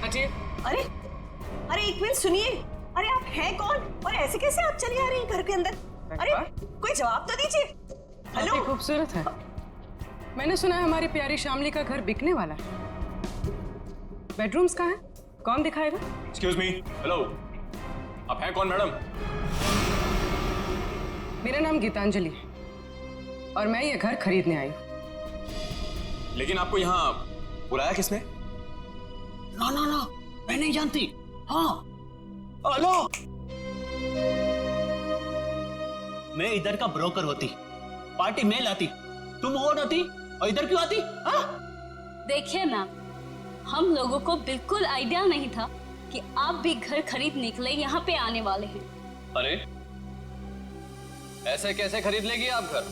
हटिए। अरे अरे एक मिनट सुनिए, अरे आप हैं कौन और ऐसे कैसे आप चली आ रही हैं घर के अंदर? अरे कोई जवाब तो दीजिए। हेलो। काफी खूबसूरत है। मैंने सुना है हमारी प्यारी शामली का घर बिकने वाला है। बेडरूम्स कहाँ है? कौन दिखाएगा? एक्सक्यूज मी, हेलो, आप हैं कौन मैडम? मेरा नाम गीतांजलि है और मैं ये घर खरीदने आई हूँ। लेकिन आपको यहाँ बुलाया किसने? ना ना ना, मैं नहीं जानती। हाँ हेलो, मैं इधर का ब्रोकर होती, पार्टी में लाती, तुम और होती और इधर क्यों आती? हाँ? देखिए मैम, हम लोगों को बिल्कुल आइडिया नहीं था कि आप भी घर खरीदने के लिए यहाँ पे आने वाले हैं। अरे ऐसे कैसे खरीद लेगी आप घर?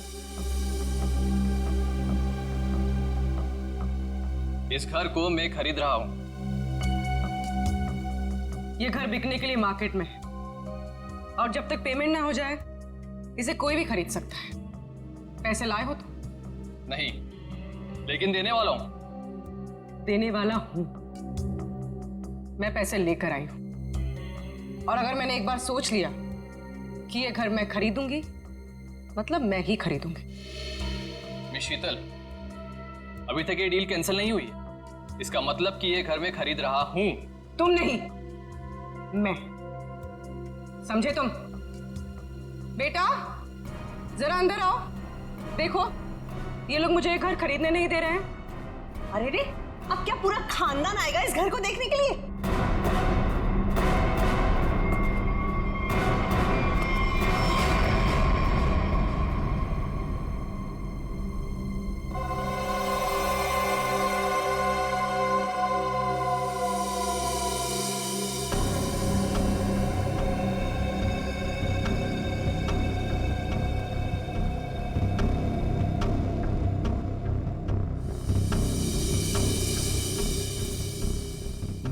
इस घर को मैं खरीद रहा हूं। ये घर बिकने के लिए मार्केट में है और जब तक पेमेंट ना हो जाए इसे कोई भी खरीद सकता है। पैसे लाए हो तो? नहीं, लेकिन देने वाला हूं। देने वाला हूं। मैं पैसे लेकर आई हूं और अगर मैंने एक बार सोच लिया कि ये घर मैं खरीदूंगी मतलब मैं ही खरीदूंगी। मिस शीतल, अभी तक ये डील कैंसिल नहीं हुई। इसका मतलब कि ये घर मैं खरीद रहा हूं। तुम नहीं, मैं। समझे तुम? बेटा जरा अंदर आओ। देखो ये लोग मुझे ये घर खरीदने नहीं दे रहे हैं। अरे रे, अब क्या पूरा खानदान आएगा इस घर को देखने के लिए?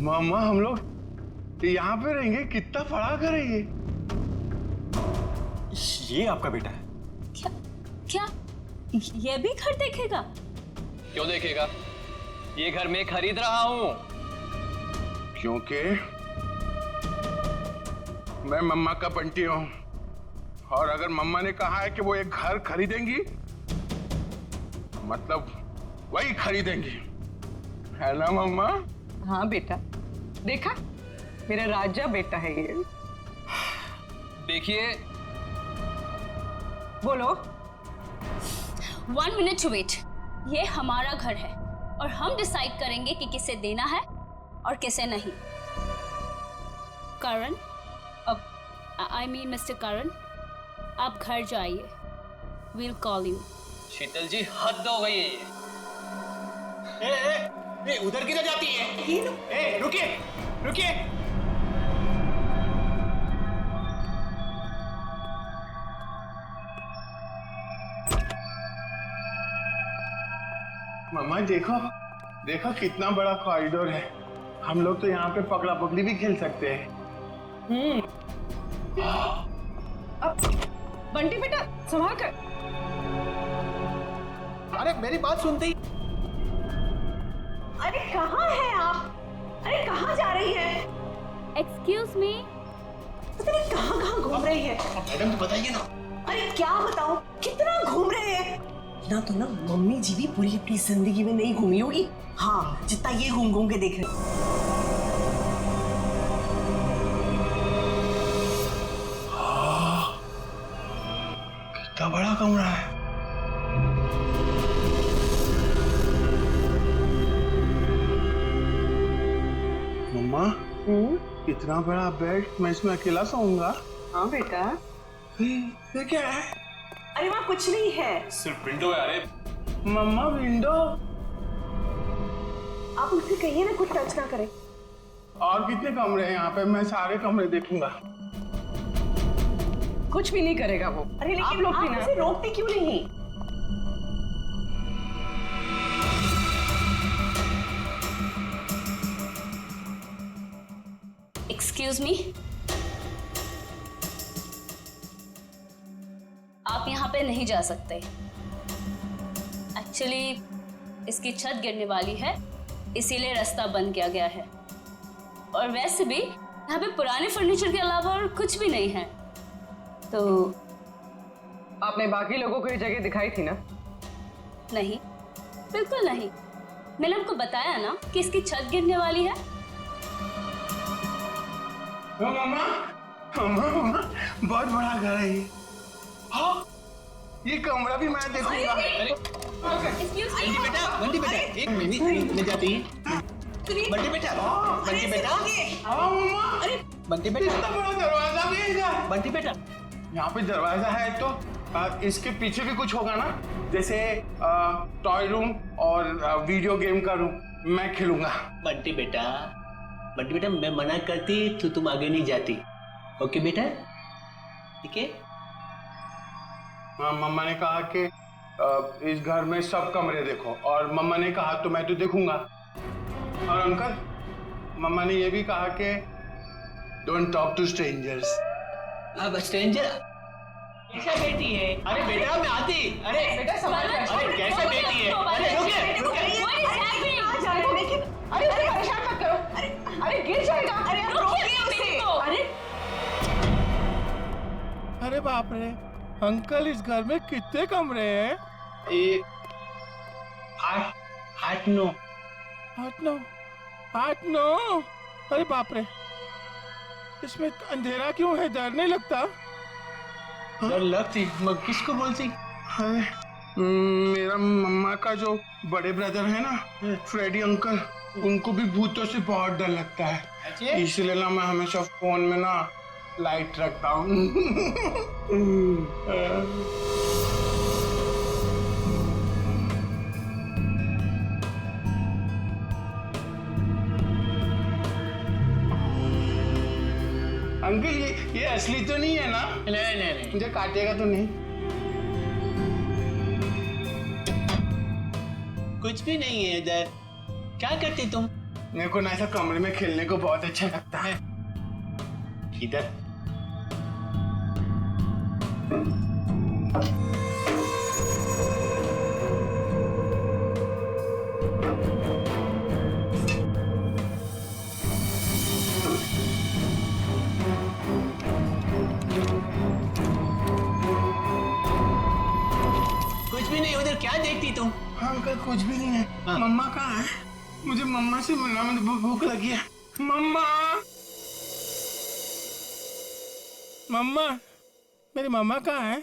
मामा हम लोग यहाँ पे रहेंगे? कितना बड़ा घर है ये? ये आपका बेटा है? क्या क्या ये भी घर देखेगा? क्यों देखेगा? ये घर मैं खरीद रहा हूं। क्योंकि मैं मम्मा का बंटी हूँ और अगर मम्मा ने कहा है कि वो एक घर खरीदेंगी मतलब वही खरीदेंगी, है ना मम्मा? हाँ बेटा, देखा मेरा राजा बेटा है ये। देखिए, बोलो। 1 मिनट टू वेट। ये हमारा घर है और हम डिसाइड करेंगे कि किसे देना है और किसे नहीं। करण, अब आई मीन मिस्टर करण, आप घर जाइए। We'll call you. Sheetal ji हद हो गई है ये। ए, उधर किधर जाती है? ए, रुकिए रुकिए। मम्मा देखो देखो कितना बड़ा कॉरिडोर है। हम लोग तो यहाँ पे पकड़ा पकड़ी भी खेल सकते हैं। अब बंटी बेटा संभाल कर। अरे मेरी बात सुनती। अरे कहाँ हैं आप? अरे कहाँ जा रही हैं? Excuse me. पता नहीं कहाँ कहाँ घूम रही है। मैडम तो बताइए ना। अरे क्या बताऊं, कितना घूम रहे हैं ना। तो ना मम्मी जी भी पूरी अपनी जिंदगी में नहीं घूमी होगी, हाँ, जितना ये घूम घूम के देख रहे। कितना बड़ा कमरा है। मम्मा इतना बड़ा बेड, मैं इसमें अकेला सोऊंगा? हाँ बेटा। ये क्या है? अरे वहाँ कुछ नहीं है। सिर्फ विंडो है। अरे मम्मा विंडो? आप मुझसे कहिए ना कुछ टच ना करें। और कितने कमरे हैं यहाँ पे? मैं सारे कमरे देखूंगा। कुछ भी नहीं करेगा वो। अरे लेकिन आप लोग भी ना मुझे रोकते क्यों नहीं? एक्सक्यूज मी, आप यहाँ पे नहीं जा सकते। एक्चुअली इसकी छत गिरने वाली है, इसीलिए रास्ता बंद किया गया है। और वैसे भी यहाँ पे पुराने फर्नीचर के अलावा और कुछ भी नहीं है। तो आपने बाकी लोगों को ये जगह दिखाई थी ना? नहीं, बिल्कुल नहीं। मैंने आपको बताया ना कि इसकी छत गिरने वाली है। मम्मा मम्मा मम्मा बहुत बड़ा घर है ये। हाँ, ये कमरा भी मैं देखूंगा। बंटी बेटा एक मिनट ले जाती है। बंटी बेटा हाँ मम्मा, बंटी बेटा इतना बड़ा दरवाजा भी है इधर। बंटी बेटा यहाँ पे दरवाजा है तो इसके पीछे भी कुछ होगा ना, जैसे टॉय रूम और वीडियो गेम का रूम। मैं खेलूंगा। बंटी बेटा मैं मना करती तो तुम आगे नहीं जाती। ओके बेटा, ठीक है? हाँ, मम्मा ने कहा कि इस घर में सब कमरे देखो, और मम्मा ने कहा तो मैं तो देखूंगा। और अंकल, मम्मा ने ये भी कहा कि डोंट टॉक टू स्ट्रेंजर्स। अब स्ट्रेंजर कैसा बेटी है? अरे बेटा मैं आती। अरे बेटा संभाल कर। अरे कैसे बेटी है? अरे रुकिए। अरे उसे परेशान मत करो। अरे गिर जाएगा। अरे आप रोकिए उसे। अरे बाप रे अंकल, इस घर में कितने कमरे हैं? एक 8 9। अरे बाप रे, इसमें अंधेरा क्यों है? डर नहीं लगता? डर लगती मैं किसको बोलती? मेरा मम्मा का जो बड़े ब्रदर है ना, फ्रेडी अंकल, उनको भी भूतों से बहुत डर लगता है। इसलिए ना मैं हमेशा फोन में ना लाइट रखता हूँ। अंकल ये असली तो नहीं है ना? नहीं मुझे काटेगा तो नहीं? कुछ भी नहीं है इधर। क्या करती तुम? मेरे को ना ऐसा कमरे में खेलने को बहुत अच्छा लगता है। इधर कुछ भी नहीं। उधर क्या देखती तुम? हाँ अंकल, कुछ भी नहीं है। हाँ। मम्मा कहाँ है? मुझे मम्मा से मिलना, मुझे भूख लगी है। मम्मा, मम्मा, मेरी मम्मा कहाँ है?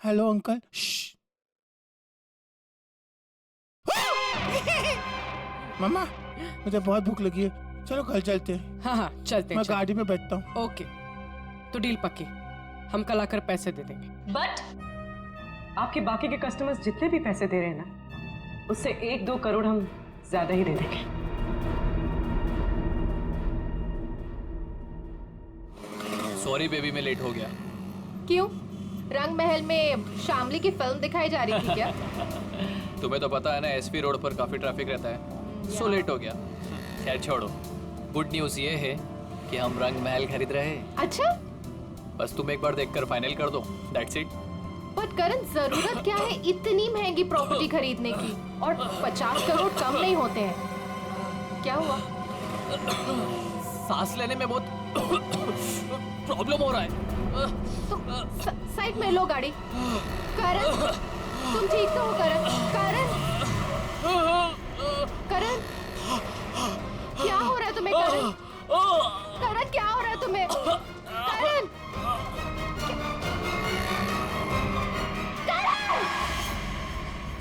Hello uncle. मम्मा, मुझे बहुत भूख लगी है, चलो घर चलते हैं। हाँ हाँ चलते मैं हैं। गाड़ी में बैठता हूँ। ओके, तो डील पक्की। हम कल आकर पैसे दे देंगे। बट आपके बाकी के कस्टमर्स जितने भी पैसे दे रहे हैं ना, उससे 1-2 करोड़ हम ज्यादा ही दे देंगे। सॉरी बेबी, मैं लेट हो गया। क्यों? रंग महल में शामली की फिल्म दिखाई जा रही थी क्या? तुम्हें तो पता है ना, एसपी रोड पर काफी ट्रैफिक रहता है, सो लेट हो गया। खैर छोड़ो, गुड न्यूज़ ये है कि हम रंग महल खरीद रहे हैं। अच्छा, बस तुम एक बार देखकर फाइनल कर दो, दैट्स इट। बट करण, जरूरत क्या है इतनी महंगी प्रॉपर्टी खरीदने की? और 50 करोड़ कम नहीं होते हैं। क्या हुआ? सांस लेने में बहुत प्रॉब्लम हो रहा है। तो साइड में लो गाड़ी। करण, तुम ठीक तो हो? करण, क्या हो रहा है तुम्हें? करण, क्या हो रहा है तुम्हें? करण,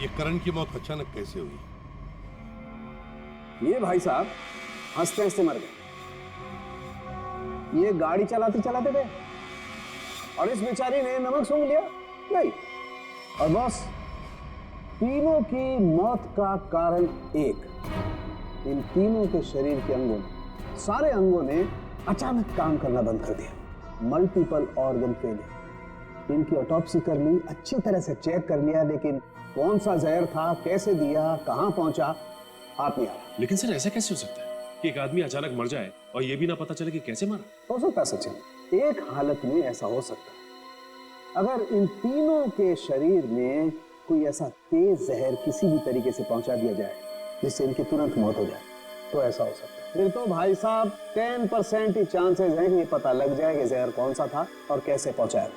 ये करण की मौत अचानक कैसे हुई? ये भाई साहब हंसते हंसते मर गए। ये गाड़ी चलाते चलाते गए और इस बेचारी ने नमक सूंघ लिया, नहीं। और बस तीनों की मौत का कारण एक, इन तीनों के शरीर के अंगों ने, सारे अंगों ने अचानक काम करना बंद कर दिया। Multiple organ failure. इनकी ऑटोप्सी कर ली, अच्छी तरह से चेक कर लिया, लेकिन कौन सा जहर था, कैसे दिया, कहां पहुंचा, हाथ नहीं आ रहा। लेकिन सर ऐसा कैसे हो सकता है कि एक आदमी अचानक मर जाए और ये भी ना पता चले कि कैसे मरा? हो सकता है सचिन, एक हालत में ऐसा हो सकता है। अगर इन तीनों के शरीर में कोई ऐसा तेज जहर किसी भी तरीके से पहुंचा दिया जाए जिससे इनकी तुरंत मौत हो जाए, तो ऐसा हो सकता है। फिर तो भाई साहब 10% ही चांसेस हैं कि ये पता लग जाए कि जहर कौन सा था और कैसे पहुंचाया।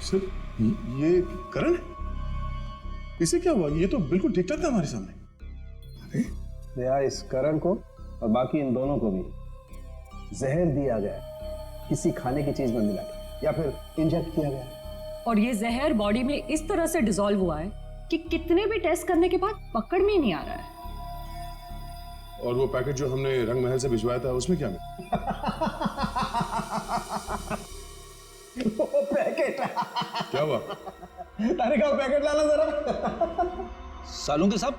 सर ये करण है? इसे क्या हुआ? ये तो बिल्कुल ठीक ठाक था हमारे सामने। अरे दया, इस करण को और बाकी इन दोनों को भी जहर दिया गया, किसी खाने की चीज में मिला के या फिर इंजेक्ट किया गया। और ये जहर बॉडी में इस तरह से डिसॉल्व हुआ है कि कितने भी टेस्ट करने के बाद पकड़ में ही नहीं आ रहा है। और वो पैकेट जो हमने रंग महल से भिजवाया था उसमें क्या मिला? वो पैकेट क्या हुआ? अरे का पैकेट लाना जरा। सालों के सब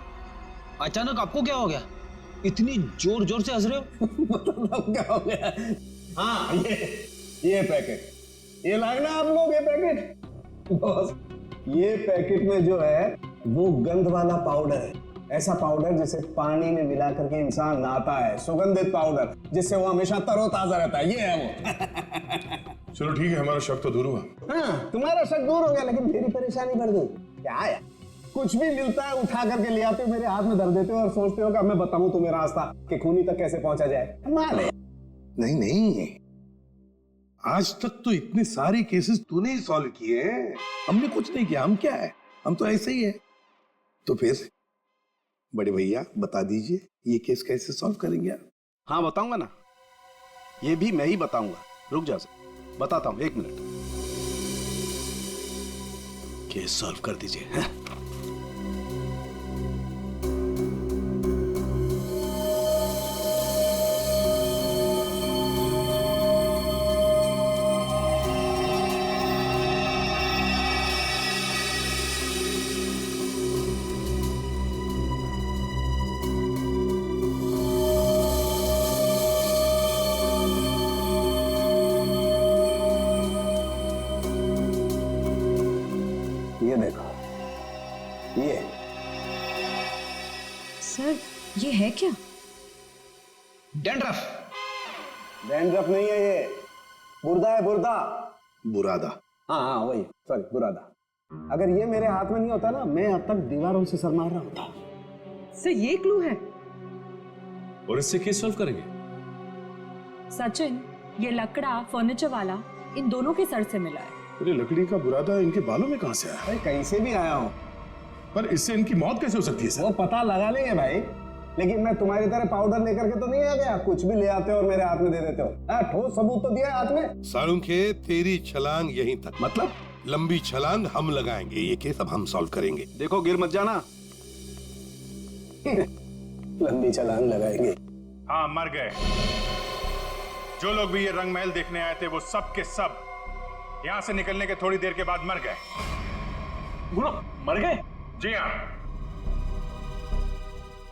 अचानक आपको क्या हो गया? इतनी जोर जोर से हंस रहे हो? मतलब क्या हो गया? हाँ, ये पैकेट, ये लाए ना आप लोग ये पैकेट। बॉस, ये पैकेट में जो है वो गंध वाला पाउडर है, ऐसा पाउडर जिसे पानी में मिला करके इंसान नहाता है, सुगंधित पाउडर जिससे वो हमेशा तरोताजा रहता है, ये है वो। चलो ठीक है, हमारा शक तो दूर हुआ। हाँ, तुम्हारा शक दूर हो गया, लेकिन मेरी परेशानी बढ़ गई। क्या है, कुछ भी मिलता है उठा करके ले आते हो, मेरे हाथ में धर देते हो और सोचते हो कि अब मैं बताऊं तुम्हें रास्ता कि खूनी तक कैसे पहुंचा जाए। माले नहीं नहीं, आज तक तो इतने सारे केसेस तूने ही सॉल्व किए हैं, हमने कुछ नहीं किया। हम क्या है, हम तो ऐसे ही है। तो फिर बड़े भैया बता दीजिए ये केस कैसे सॉल्व करेंगे आप? हाँ बताऊंगा ना, ये भी मैं ही बताऊंगा। रुक जा, बताता हूं, 1 मिनट। केस सॉल्व कर दीजिए। हाँ? ये देखो, ये सर ये है क्या? डैंड्रफ। डैंड्रफ नहीं है, ये बुर्दा है, बुर्दा। बुरादा। हाँ वही, सॉरी, बुरादा। अगर ये मेरे हाथ में नहीं होता ना, मैं अब तक दीवारों से सर मार रहा होता। सर ये क्लू है। और इससे केस सॉल्व करेंगे? सचिन, ये लकड़ा फर्नीचर वाला इन दोनों के सर से मिला है। अरे लकड़ी का बुरादा इनके बालों में कहां से आया? अरे कहीं से भी आया हूं, पर इससे इनकी मौत कैसे हो सकती है सर? वो पता लगा लेंगे भाई, लेकिन मैं तुम्हारी तरह पाउडर लेकर के तो नहीं आ गया, कुछ भी ले आते हो और मेरे हाथ में दे देते हो। ठोस सबूत तो दिया है हाथ में। सारुंखे, तेरी छलांग यहीं तक। मतलब लंबी छलांग हम लगाएंगे, ये केस अब हम सॉल्व करेंगे। देखो गिर मत जाना। लंबी छलांग लगाएंगे। हाँ, मर गए। जो लोग भी ये रंग महल देखने आए थे वो सब के सब यहाँ से निकलने के थोड़ी देर के बाद मर गए। गुरु मर गए? जी हाँ।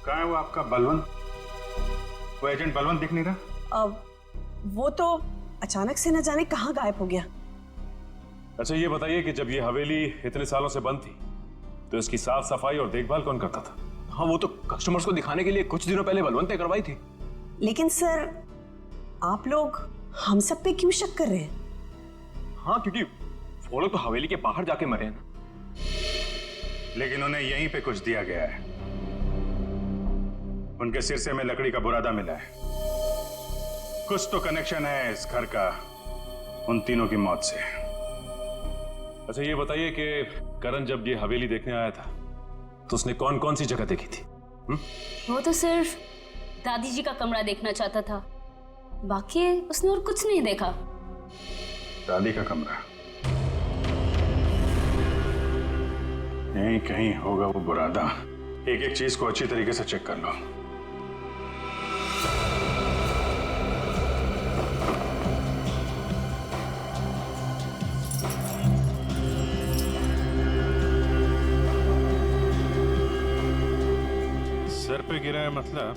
कहाँ है वो आपका बलवंत? वो एजेंट बलवंत दिख नहीं रहा। अब वो तो अचानक से न जाने कहाँ गायब हो गया। अच्छा ये बताइए कि जब ये हवेली इतने सालों से बंद थी तो इसकी साफ सफाई और देखभाल कौन करता था? हाँ, वो तो कस्टमर्स को दिखाने के लिए कुछ दिनों पहले बलवंत ने करवाई थी। लेकिन सर, आप लोग हम सब पे क्यों शक कर रहे हैं? हाँ, क्योंकि वो लोग तो हवेली के बाहर जाके मरे हैं ना। लेकिन उन्हें यहीं पे कुछ दिया गया है। उनके सिरसे में लकड़ी का बुरादा मिला है। कुछ तो कनेक्शन है इस घर का उन तीनों की मौत से। अच्छा ये बताइए कि करण जब ये हवेली देखने आया था तो उसने कौन कौन सी जगह देखी थी? वो तो सिर्फ दादी जी का कमरा देखना चाहता था, बाकी उसने और कुछ नहीं देखा। दादी का कमरा यहीं कहीं होगा वो बुरादा। एक एक चीज को अच्छी तरीके से चेक कर लो। सर पे गिरा है मतलब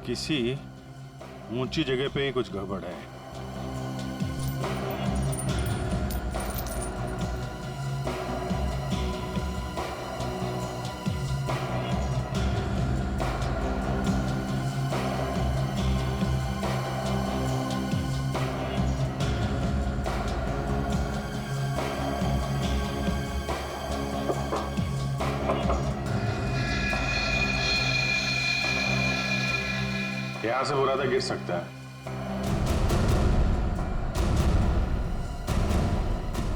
किसी ऊंची जगह पे ही कुछ गड़बड़ है। जहां से बुलाता गिर सकता है।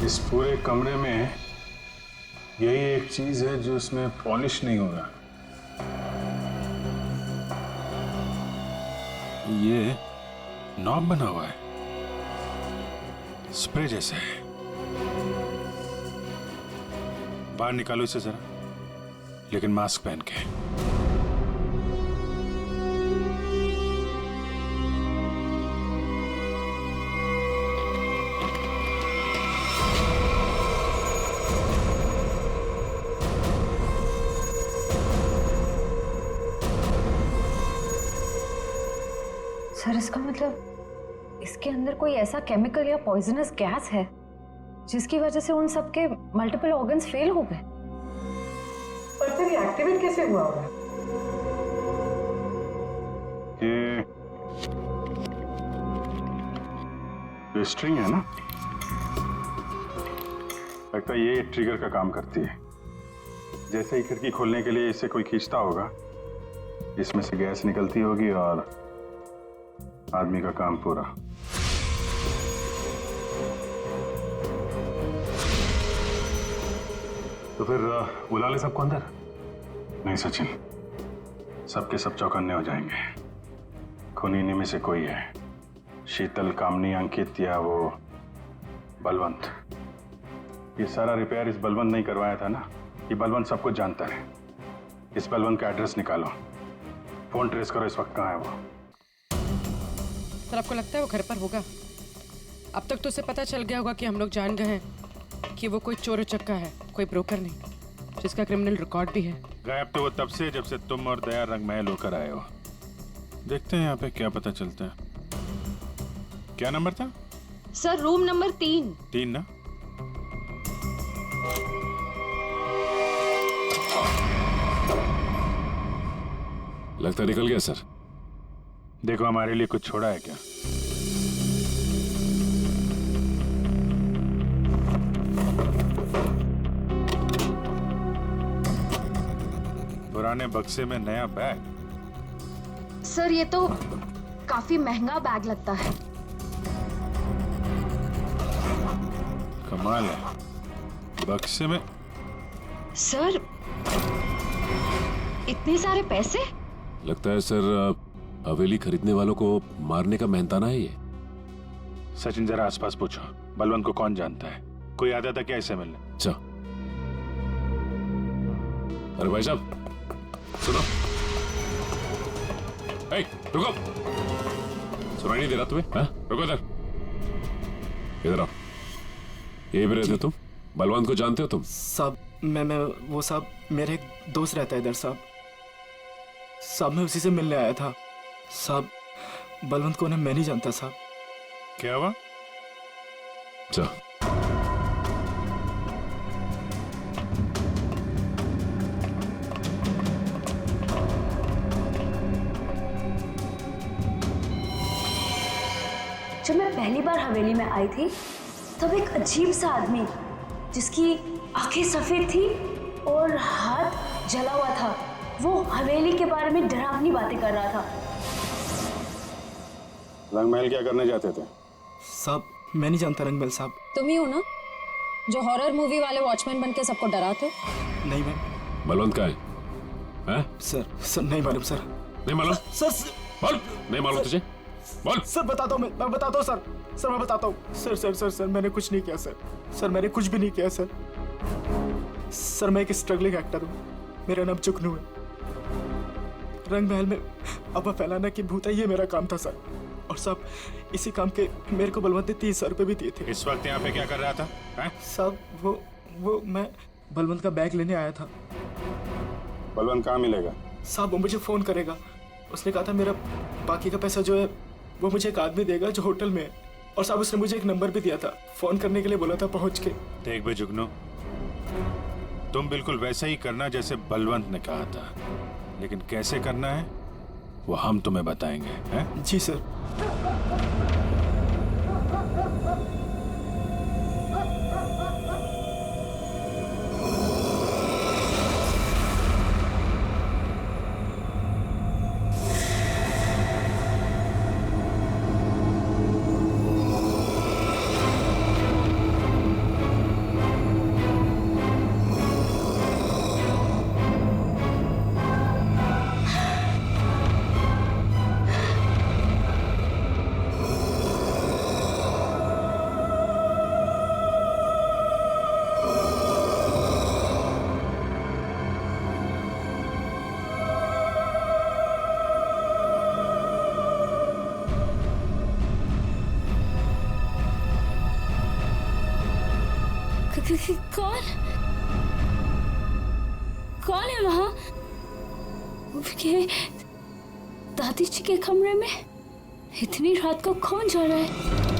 इस पूरे कमरे में यही एक चीज है जो इसमें पॉलिश नहीं हो रहा। ये नॉब बना हुआ है, स्प्रे जैसा है। बाहर निकालो इसे जरा, लेकिन मास्क पहन के। सर इसका मतलब इसके अंदर कोई ऐसा केमिकल या पॉइजनस गैस है जिसकी वजह से उन सबके मल्टीपल ऑर्गन्स फेल हो गए। पर फिर ये एक्टिवेट कैसे हुआ होगा? ये स्ट्रिंग है ना, लगता है ये ट्रिगर का काम करती है। जैसे ही खिड़की खोलने के लिए इसे कोई खींचता होगा, इसमें से गैस निकलती होगी और आदमी का काम पूरा। तो फिर बुला ले सबको अंदर। नहीं सचिन, सबके सब चौकन्ने हो जाएंगे। खूनी इन्हीं में से कोई है, शीतल, कामनी, अंकित या वो बलवंत। ये सारा रिपेयर इस बलवंत नहीं करवाया था ना। ये बलवंत सब कुछ जानता है। इस बलवंत का एड्रेस निकालो, फोन ट्रेस करो, इस वक्त कहाँ है वो। सर आपको लगता है वो घर पर होगा? अब तक तो उसे पता चल गया होगा कि हम लोग जान गए हैं कि वो कोई चोर उचक्का है, कोई ब्रोकर नहीं, जिसका क्रिमिनल रिकॉर्ड भी है। गायब तो वो तब से जब से तुम और दया रंग महल होकर आए हो। देखते हैं यहाँ पे क्या पता चलता है। क्या नंबर था? Sir room number 3। 3 ना? लगता निकल गया सर। देखो हमारे लिए कुछ छोड़ा है क्या? पुराने बक्से में नया बैग? सर ये तो काफी महंगा बैग लगता है। कमाल है, बक्से में। सर इतने सारे पैसे? लगता है सर हवेली खरीदने वालों को मारने का मेहनताना है ये। सचिन जरा आसपास पूछो, बलवंत को कौन जानता है? कोई आता था क्या इसे मिलने? अच्छा, अरे भाई साहब सुनो। रुको, सुनाई नहीं दे रहा तुम्हें? हाँ? रुको इधर, इधर आओ। ये भी रहते तुम? बलवंत को जानते हो तुम? साहब मैं वो साहब मेरे एक दोस्त रहता है इधर साहब मैं उसी से मिलने आया था साहब। बलवंत को मैं नहीं जानता साहब। क्या हुआ? अच्छा, जब मैं पहली बार हवेली में आई थी तब एक अजीब सा आदमी जिसकी आंखें सफेद थी और हाथ जला हुआ था, वो हवेली के बारे में डरावनी बातें कर रहा था। रंगमहल क्या करने जाते थे? साहब मैं नहीं जानता रंगमहल साहब। तुम ही हो ना जो हॉरर मूवी वाले वॉचमैन बन के सबको डराते हो? नहीं मैं। बलवंत का है? सर नहीं मालूम सर। नहीं मालूम? सर बोल, नहीं मालूम तुझे? बोल। सर बताता हूँ, मैं बताता हूँ सर मैं बताता हूँ। सर मैंने कुछ नहीं किया सर मैंने कुछ भी नहीं किया सर मैं एक स्ट्रगलिंग एक्टर हूँ, मेरा नाम जुगनू है। रंगमहल में अफवाह फैलाना कि भूत है, ये मेरा काम था सर। और साहब इसी काम के मेरे को बलवंत ने 30,000 रुपए भी दिए थे। इस वक्त यहाँ पे क्या कर रहा था? साहब वो मैं बलवंत का बैग लेने आया था। बलवंत कहाँ मिलेगा? साहब वो मुझे फोन करेगा, उसने कहा था मेरा बाकी का पैसा जो है वो मुझे एक आदमी देगा जो होटल में है। और साहब उसने मुझे एक नंबर भी दिया था, फोन करने के लिए बोला था पहुंच के। देख बे जुगनू, तुम बिल्कुल वैसा ही करना जैसे बलवंत ने कहा था, लेकिन कैसे करना है वो हम तुम्हें बताएंगे। हैं? जी सर। कौन कौन है वहां? ये दादी जी के कमरे में इतनी रात को कौन जा रहा है?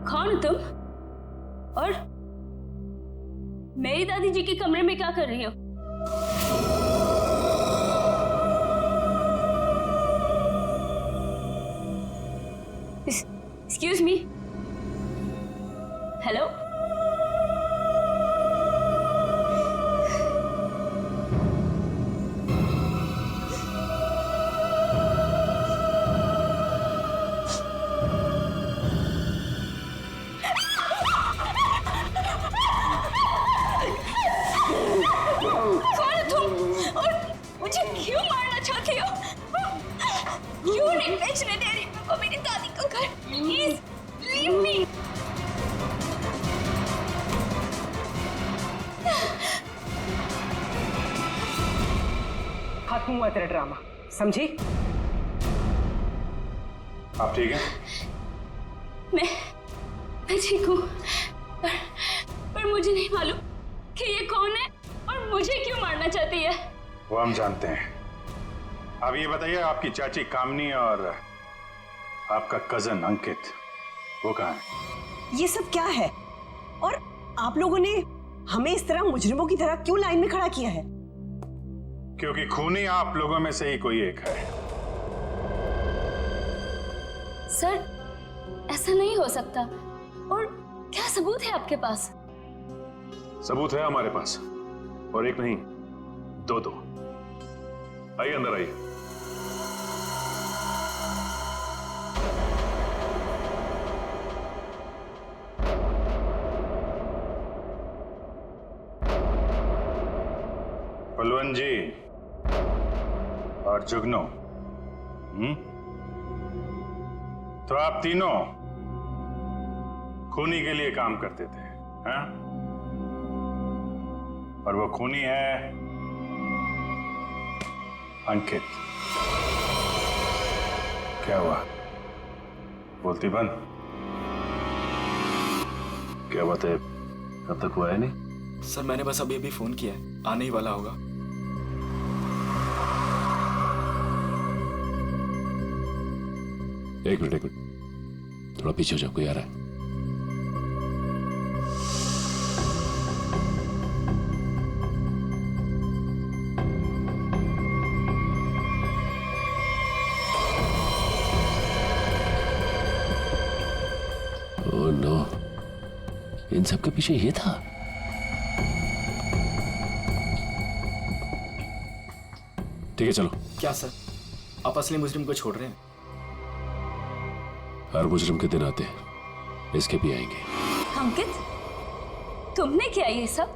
कौन हो तुम? और मेरी दादी जी के कमरे में क्या कर रही हो? Excuse me, hello? क्यों नहीं बेचने दे रही मेरे को मेरी दादी का घर? Please leave me. खत्म हुआ तेरा ड्रामा, समझी? आप ठीक हैं? मैं ठीक हूँ, पर मुझे नहीं मालूम कि ये कौन है और मुझे क्यों मारना चाहती है। वो हम जानते हैं। अब ये बताइए, आपकी चाची कामनी और आपका कजन अंकित वो कहाँ है? ये सब क्या है? और आप लोगों ने हमें इस तरह मुजरिमों की तरह क्यों लाइन में खड़ा किया है? क्योंकि खूनी आप लोगों में से ही कोई एक है। सर, ऐसा नहीं हो सकता। और क्या सबूत है आपके पास? सबूत है हमारे पास, और एक नहीं, दो। आइए अंदर आइए। बलवंत जी और जुगनू, तो आप तीनों खूनी के लिए काम करते थे, हैं? और वो खूनी है अंकित। क्या हुआ? बोलती बंद। क्या बात है, कब तक हुआ है? नहीं सर, मैंने बस अभी फोन किया है, आने ही वाला होगा। एक मिनट, थोड़ा पीछे हो जाओ, कोई आ रहा है। ओह नो, इन सब के पीछे ये था। ठीक है, चलो। क्या सर, आप असली मुजरिम को छोड़ रहे हैं? हर मुजरिम के दिन आते हैं, इसके भी आएंगे। अंकित, तुमने किया ये सब?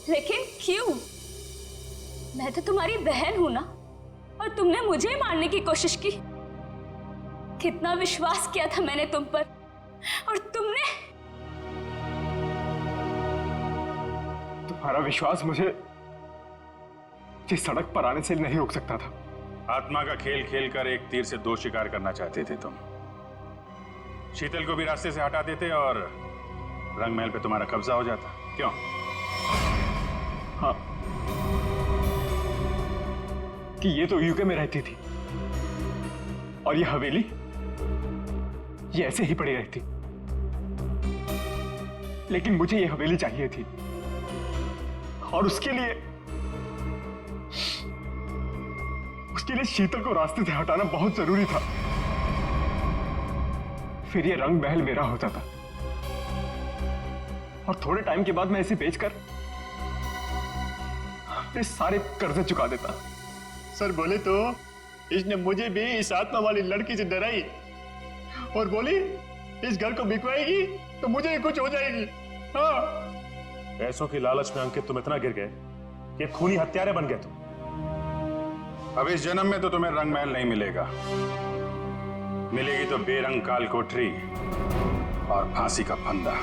लेकिन क्यों? मैं तो तुम्हारी बहन हूं ना, और तुमने मुझे मारने की कोशिश की। कितना विश्वास किया था मैंने तुम पर, और तुमने। तुम्हारा विश्वास मुझे इस सड़क पर आने से नहीं रोक सकता था। आत्मा का खेल खेलकर एक तीर से दो शिकार करना चाहते थे तुम। शीतल को भी रास्ते से हटा देते और रंग महल पे तुम्हारा कब्जा हो जाता। क्यों? हाँ, कि ये तो यूके में रहती थी और ये हवेली ये ऐसे ही पड़ी रहती, लेकिन मुझे ये हवेली चाहिए थी, और उसके लिए शीतल को रास्ते से हटाना बहुत जरूरी था। फिर ये रंग महल मेरा होता था, और थोड़े टाइम के बाद मैं इसे बेचकर अपने सारे कर्जे चुका देता। सर बोले तो इसने मुझे भी इस आत्मा वाली लड़की से डराई और बोली इस घर को बिकवाएगी तो मुझे कुछ हो जाएगी। हाँ, पैसों की लालच में अंकित तुम इतना गिर गए कि खूनी हत्यारे बन गए तुम। अब इस जन्म में तो तुम्हें रंग महल नहीं मिलेगा, मिलेगी तो बेरंग काल कोठरी और फांसी का फंदा।